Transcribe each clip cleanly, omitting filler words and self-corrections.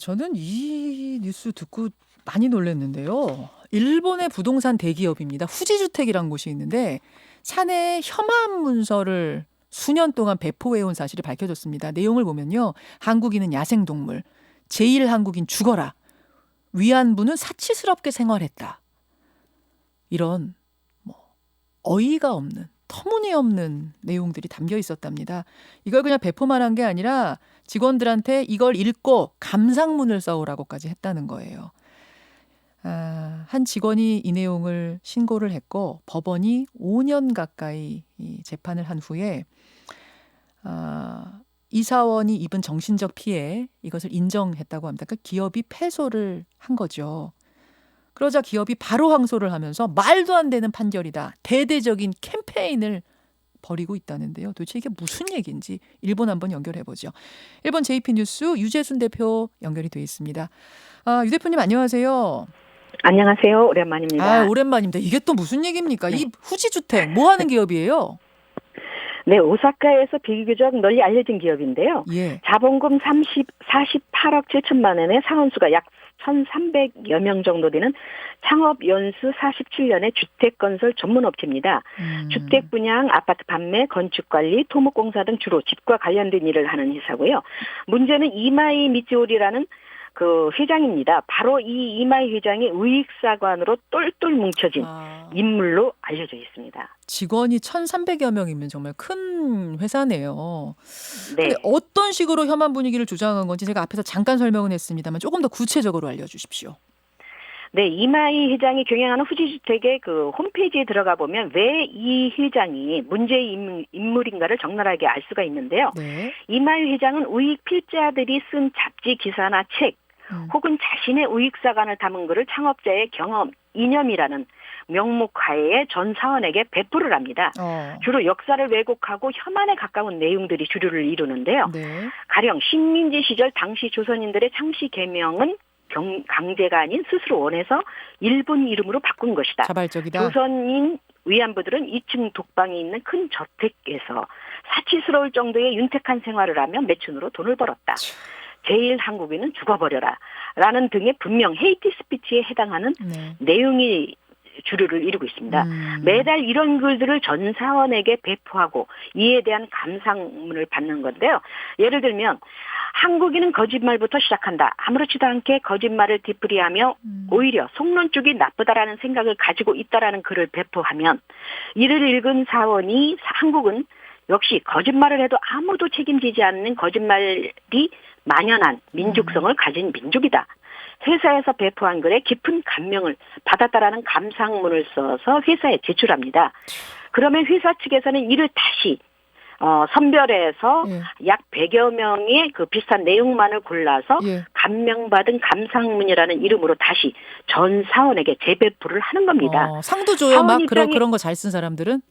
저는 이 뉴스 듣고 많이 놀랐는데요. 일본의 부동산 대기업입니다. 후지주택이라는 곳이 있는데 사내 혐한 문서를 수년 동안 배포해온 사실이 밝혀졌습니다. 내용을 보면요. 한국인은 야생동물, 제1한국인 죽어라, 위안부는 사치스럽게 생활했다. 이런 뭐 어이가 없는 터무니없는 내용들이 담겨 있었답니다. 이걸 그냥 배포만 한 게 아니라 직원들한테 이걸 읽고 감상문을 써오라고까지 했다는 거예요. 한 직원이 이 내용을 신고를 했고 법원이 5년 가까이 이 재판을 한 후에 이 사원이 입은 정신적 피해 이것을 인정했다고 합니다. 그러니까 기업이 패소를 한 거죠. 그러자 기업이 바로 항소를 하면서 말도 안 되는 판결이다. 대대적인 캠페인을 벌이고 있다는데요. 도대체 이게 무슨 얘기인지 일본 한번 연결해보죠. 일본 JP 뉴스 유재순 대표 연결이 돼 있습니다. 유 대표님 안녕하세요. 안녕하세요. 오랜만입니다. 오랜만입니다. 이게 또 무슨 얘기입니까? 네. 이 후지주택 뭐 하는 기업이에요? 네, 오사카에서 비교적 널리 알려진 기업인데요. 예. 자본금 48억 7천만 원의 사원수가 약 1,300여 명 정도 되는 창업 연수 47년의 주택 건설 전문 업체입니다. 주택 분양, 아파트 판매, 건축 관리, 토목공사 등 주로 집과 관련된 일을 하는 회사고요. 문제는 이마이 미츠오리라는 그 회장입니다. 바로 이 이마이 회장이 우익사관으로 똘똘 뭉쳐진 인물로 알려져 있습니다. 직원이 1,300여 명이면 정말 큰 회사네요. 네. 근데 어떤 식으로 혐한 분위기를 조장한 건지 제가 앞에서 잠깐 설명은 했습니다만 조금 더 구체적으로 알려주십시오. 네, 이마이 회장이 경영하는 후지주택의 그 홈페이지에 들어가 보면 왜 이 회장이 문제의 인물인가를 적나라하게 알 수가 있는데요. 네. 이마이 회장은 우익 필자들이 쓴 잡지 기사나 책 혹은 자신의 우익사관을 담은 글을 창업자의 경험, 이념이라는 명목하에 전 사원에게 배포를 합니다. 주로 역사를 왜곡하고 혐한에 가까운 내용들이 주류를 이루는데요. 네. 가령 식민지 시절 당시 조선인들의 창씨 계명은 강제가 아닌 스스로 원해서 일본 이름으로 바꾼 것이다. 자발적이다. 조선인 위안부들은 2층 독방이 있는 큰 저택에서 사치스러울 정도의 윤택한 생활을 하며 매춘으로 돈을 벌었다. 제일 한국인은 죽어버려라. 라는 등의 분명 헤이트 스피치에 해당하는 내용이 주류를 이루고 있습니다. 매달 이런 글들을 전 사원에게 배포하고 이에 대한 감상문을 받는 건데요. 예를 들면 한국인은 거짓말부터 시작한다. 아무렇지도 않게 거짓말을 뒤풀이하며 오히려 속론 쪽이 나쁘다라는 생각을 가지고 있다라는 글을 배포하면 이를 읽은 사원이 한국은 역시 거짓말을 해도 아무도 책임지지 않는 거짓말이 만연한 민족성을 가진 민족이다. 회사에서 배포한 글에 깊은 감명을 받았다라는 감상문을 써서 회사에 제출합니다. 그러면 회사 측에서는 이를 다시 선별해서 약 100여 명의 그 비슷한 내용만을 골라서 감명받은 감상문이라는 이름으로 다시 전 사원에게 재배포를 하는 겁니다. 상도 줘요? 막 그런 거 잘 쓴 사람들은?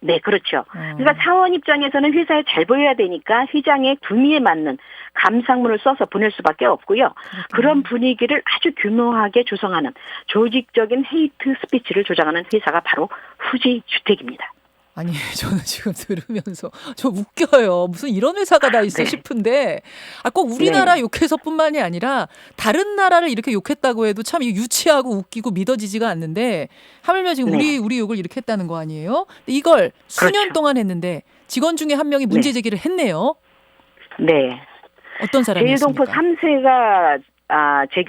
네, 그렇죠. 그러니까 사원 입장에서는 회사에 잘 보여야 되니까 회장의 구미에 맞는 감상문을 써서 보낼 수밖에 없고요. 그런 분위기를 아주 교묘하게 조성하는 조직적인 헤이트 스피치를 조장하는 회사가 바로 후지주택입니다. 아니, 저는 지금 들으면서 좀 웃겨요. 무슨 이런 회사가 다 있어 싶은데 꼭 우리나라 욕해서뿐만이 아니라 다른 나라를 이렇게 욕했다고 해도 참 유치하고 웃기고 믿어지지가 않는데 하물며 지금 우리 욕을 이렇게 했다는 거 아니에요? 이걸 수년 동안 했는데 직원 중에 한 명이 문제 제기를 했네요. 네. 어떤 사람이었습니까? 제일동포 3세가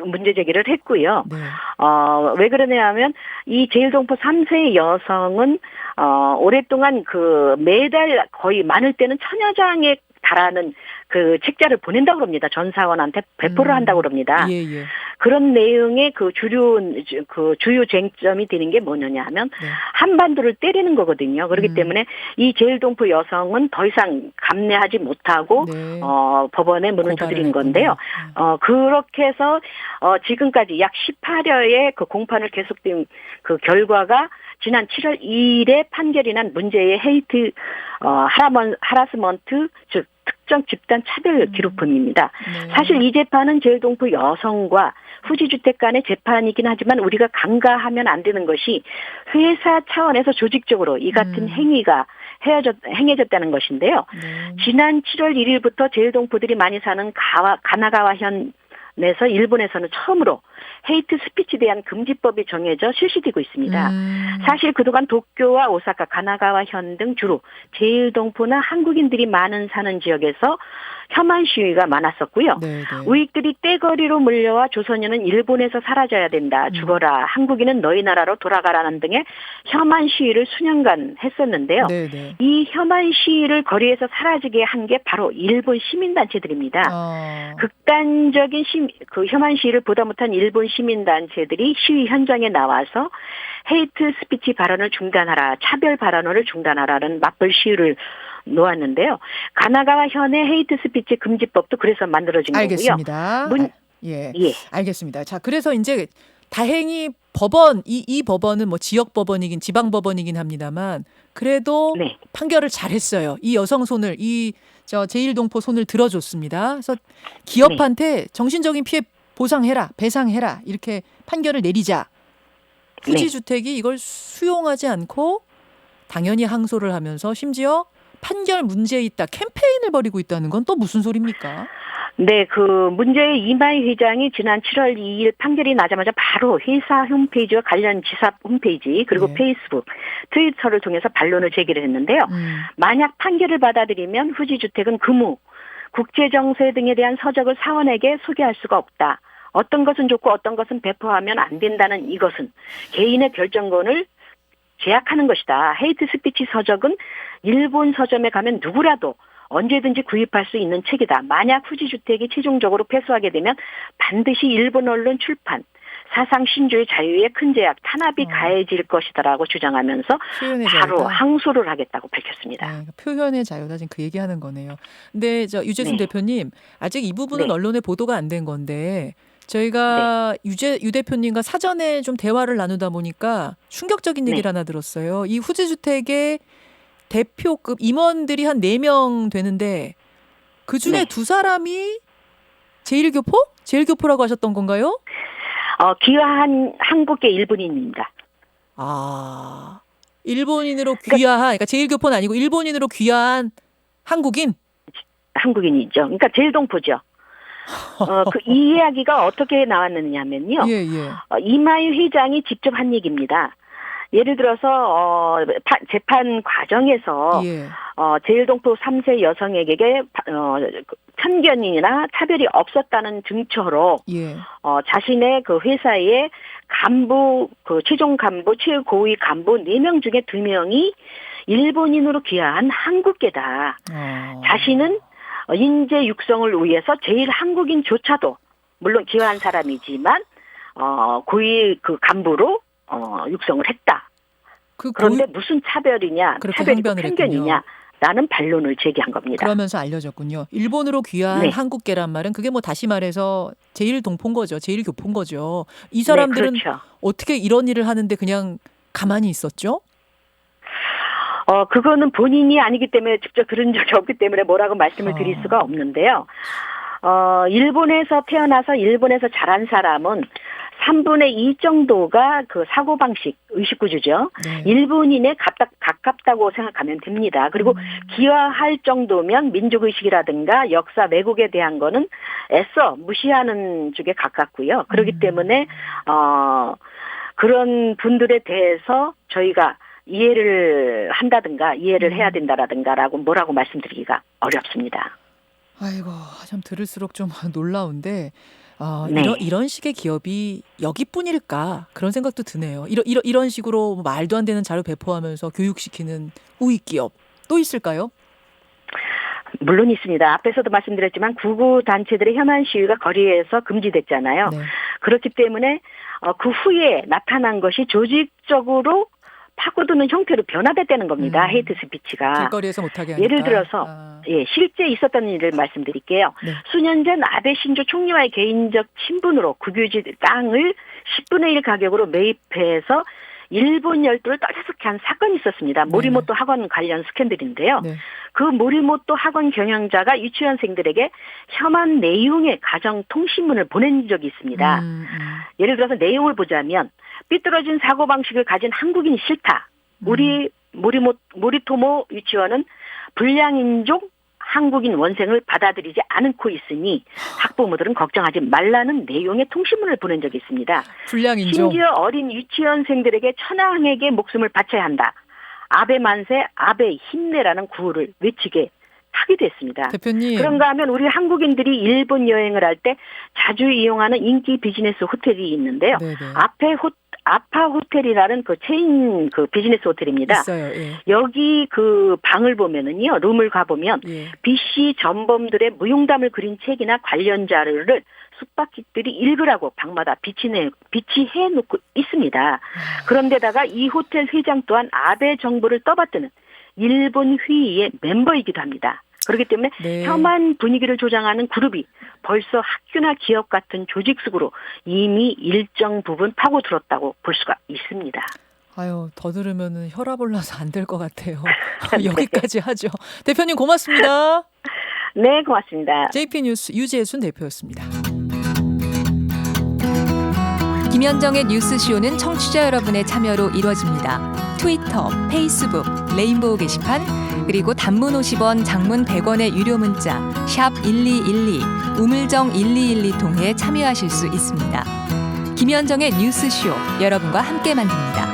문제 제기를 했고요. 왜 그러냐면 이 제일동포 3세 여성은 오랫동안 그 매달 거의 많을 때는 1000여 장에 달하는 그 책자를 보낸다고 합니다. 전 사원한테 배포를 한다고 합니다. 그런 내용의 그 주요 쟁점이 되는 게 뭐냐냐 하면 한반도를 때리는 거거든요. 그렇기 때문에 이 제일동포 여성은 더 이상 감내하지 못하고 법원에 문을 두드린 건데요. 그렇게 해서 지금까지 약 18여의 그 공판을 계속된 그 결과가 지난 7월 2일에 판결이 난 문제의 헤이트 하라스먼트 즉 특정 집단 차별 기록범입니다. 사실 이 재판은 제일동포 여성과 후지주택 간의 재판이긴 하지만 우리가 간과하면 안 되는 것이 회사 차원에서 조직적으로 이 같은 행위가 행해졌다는 것인데요. 지난 7월 1일부터 제일동포들이 많이 사는 가나가와현에서 일본에서는 처음으로 헤이트 스피치에 대한 금지법이 정해져 실시되고 있습니다. 사실 그동안 도쿄와 오사카, 가나가와현 등 주로 제일동포나 한국인들이 많은 사는 지역에서 혐한 시위가 많았었고요. 네네. 우익들이 떼거리로 몰려와 조선인은 일본에서 사라져야 된다, 죽어라, 한국인은 너희 나라로 돌아가라는 등의 혐한 시위를 수년간 했었는데요. 네네. 이 혐한 시위를 거리에서 사라지게 한 게 바로 일본 시민단체들입니다. 극단적인 그 혐한 시위를 보다 못한 일본 시민단체들이 시위 현장에 나와서 헤이트 스피치 발언을 중단하라, 차별 발언을 중단하라는 맞벌 시위를 놓았는데요. 가나가와 현의 헤이트 스피치 금지법도 그래서 만들어진 알겠습니다. 거고요. 예. 예. 알겠습니다. 자, 그래서 이제 다행히 법원, 이 법원은 뭐 지역 법원이긴 지방 법원이긴 합니다만 그래도 네. 판결을 잘했어요. 이 여성 손을, 제일동포 손을 들어줬습니다. 그래서 기업한테 정신적인 피해 보상해라, 배상해라 이렇게 판결을 내리자 후지주택이 이걸 수용하지 않고 당연히 항소를 하면서 심지어 판결 문제에 있다 캠페인을 벌이고 있다는 건 또 무슨 소리입니까? 네, 그 문제의 이마희 회장이 지난 7월 2일 판결이 나자마자 바로 회사 홈페이지와 관련 지사 홈페이지 그리고 네. 페이스북, 트위터를 통해서 반론을 제기를 했는데요. 만약 판결을 받아들이면 후지주택은 금우, 국제정세 등에 대한 서적을 사원에게 소개할 수가 없다. 어떤 것은 좋고 어떤 것은 배포하면 안 된다는 이것은 개인의 결정권을 제약하는 것이다. 헤이트 스피치 서적은 일본 서점에 가면 누구라도 언제든지 구입할 수 있는 책이다. 만약 후지주택이 최종적으로 패소하게 되면 반드시 일본 언론 출판, 사상 신주의 자유에 큰 제약, 탄압이 가해질 것이다라고 주장하면서 바로 자유다. 항소를 하겠다고 밝혔습니다. 네, 표현의 자유다 지금 그 얘기하는 거네요. 근데 유재순 네. 대표님 아직 이 부분은 네. 언론에 보도가 안 된 건데 저희가 유 대표님과 사전에 좀 대화를 나누다 보니까 충격적인 얘기를 하나 들었어요. 이 후지주택의 대표급 임원들이 한 4명 되는데 그중에 2사람이 제일교포? 제일교포라고 하셨던 건가요? 귀화한 한국계 일본인입니다. 아, 일본인으로 귀화한, 그러니까 제일교포는 아니고 일본인으로 귀화한 한국인? 한국인이죠. 그러니까 제일동포죠. 이 이야기가 어떻게 나왔느냐면요. 예, 예. 이마희 회장이 직접 한 얘기입니다. 예를 들어서 재판 과정에서 예. 제일동포 3세 여성에게 편견이나 차별이 없었다는 증처로 예. 자신의 그 회사의 간부, 그 최종 간부, 최고위 간부 4명 중에 2명이 일본인으로 귀화한 한국계다. 자신은 인재 육성을 위해서 제일 한국인조차도 물론 귀화한 사람이지만 고위 그 간부로 육성을 했다. 그런데 무슨 차별이냐, 차별이고 편견이냐라는 반론을 제기한 겁니다. 그러면서 알려졌군요. 일본으로 귀화한 한국계란 말은 그게 뭐 다시 말해서 제일동포인 거죠. 제일교포인 거죠. 이 사람들은 그렇죠. 어떻게 이런 일을 하는데 그냥 가만히 있었죠? 그거는 본인이 아니기 때문에 직접 들은 적이 없기 때문에 뭐라고 말씀을 드릴 수가 없는데요. 일본에서 태어나서 일본에서 자란 사람은 3분의 2 정도가 그 사고방식, 의식구조죠. 일본인에 가깝다고 생각하면 됩니다. 그리고 귀화할 정도면 민족의식이라든가 역사, 왜곡에 대한 거는 애써 무시하는 쪽에 가깝고요. 그렇기 때문에 그런 분들에 대해서 저희가 이해를 한다든가 이해를 해야 된다라든가라고 뭐라고 말씀드리기가 어렵습니다. 아이고, 참 들을수록 좀 놀라운데 네. 이런 식의 기업이 여기뿐일까 그런 생각도 드네요. 이런 식으로 말도 안 되는 자료 배포하면서 교육시키는 우익 기업 또 있을까요? 물론 있습니다. 앞에서도 말씀드렸지만 구구 단체들의 혐한 시위가 거리에서 금지됐잖아요. 네. 그렇기 때문에 그 후에 나타난 것이 조직적으로 파고드는 형태로 변화됐다는 겁니다. 헤이트 스피치가. 길거리에서 못하게 하니까. 예를 들어서 실제 있었던 일을 말씀드릴게요. 수년 전 아베 신조 총리와의 개인적 친분으로 국유지 땅을 10분의 1 가격으로 매입해서 일본 열도를 떠들썩게 한 사건이 있었습니다. 모리모토 학원 관련 스캔들인데요. 그 모리모토 학원 경영자가 유치원생들에게 혐한 내용의 가정 통신문을 보낸 적이 있습니다. 예를 들어서 내용을 보자면 삐뚤어진 사고방식을 가진 한국인이 싫다. 우리 모리토모 유치원은 불량인종 한국인 원생을 받아들이지 않고 있으니 학부모들은 걱정하지 말라는 내용의 통신문을 보낸 적이 있습니다. 불량인종. 심지어 어린 유치원생들에게 천황에게 목숨을 바쳐야 한다. 아베 만세, 아베 힘내라는 구호를 외치게 하기도 했습니다. 대표님. 그런가 하면 우리 한국인들이 일본 여행을 할 때 자주 이용하는 인기 비즈니스 호텔이 있는데요. 네네. 아파 호텔이라는 그 체인 그 비즈니스 호텔입니다. 있어요. 예. 여기 그 방을 보면은요, 룸을 가보면 예. BC 전범들의 무용담을 그린 책이나 관련 자료를 숙박객들이 읽으라고 방마다 비치해 놓고 있습니다. 그런데다가 이 호텔 회장 또한 아베 정부를 떠받드는 일본 회의의 멤버이기도 합니다. 그렇기 때문에 네. 혐한 분위기를 조장하는 그룹이 벌써 학교나 기업 같은 조직 속으로 이미 일정 부분 파고들었다고 볼 수가 있습니다. 아유, 더 들으면은 혈압 올라서 안 될 것 같아요. 여기까지 하죠. 대표님 고맙습니다. 네, 고맙습니다. JP뉴스 유재순 대표였습니다. 김현정의 뉴스쇼는 청취자 여러분의 참여로 이루어집니다. 트위터, 페이스북, 레인보우 게시판, 그리고 단문 50원, 장문 100원의 유료 문자 샵 1212, 우물정 1212 통해 참여하실 수 있습니다. 김현정의 뉴스쇼, 여러분과 함께 만듭니다.